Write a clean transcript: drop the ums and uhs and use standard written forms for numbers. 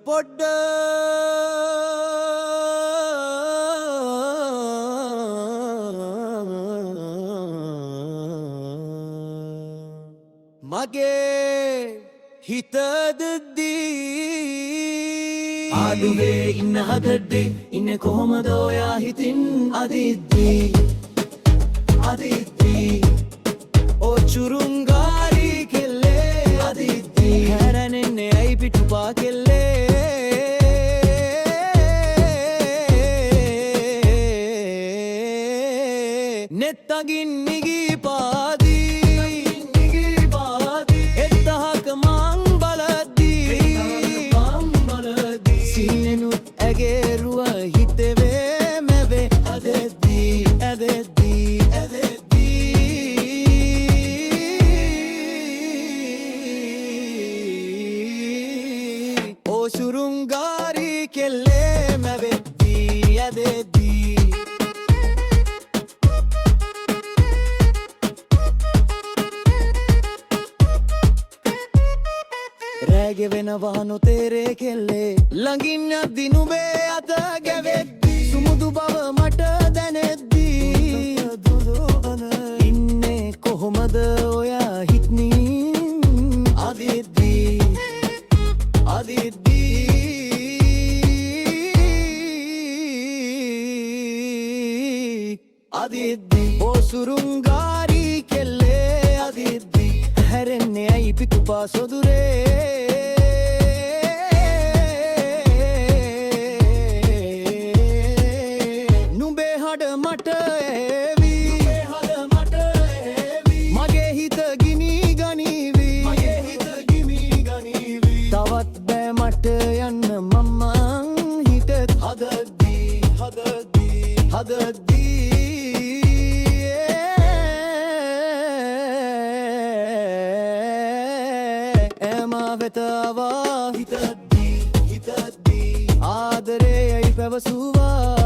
පොඩ මගේ හිතදදී ආඩුවේ ඉන්න හදද්දී ඉන්නේ කොහොමද ඔයා හිතින් අදිද්දී ඔචුරුංගාරි කෙල්ලේ අදිද්දී හැරෙන්නේ ඇයි පිටුපා කෙල්ලේ නෙත්තගින් නිගී පාදී එත්තහක මං බලද්දී සිහිනෙනුත් ඇගේරුව හිතෙවේ මැවේ ඇදෙද්දී ඕසුරුංගාරි කෙල්ලේ මැවෙද්දී ඇදෙද්දී රැගෙවෙනවා නොතේරේ කෙල්ලේ ළඟින් යද්දි නුඹේ අත ගැවෙද්දී සුමුදු බව මට දැනෙද්දී ඉන්නේ කොහොමද ඔයා හිත්නින් අදිද්දී ඕසුරුංගාරි කෙල්ලේ අදිද්දී හැරෙන්නේ ඇයි පිටුපා සොදුරේ නුඹේ හඩ මට ඒවී මගේ හිත ගිනි ගනීවී තවත් බෑ මට යන්න මම හිතත් හදද්දී එමා වෙතවා හිතද්දී ආදරේ යයි පැවසුවා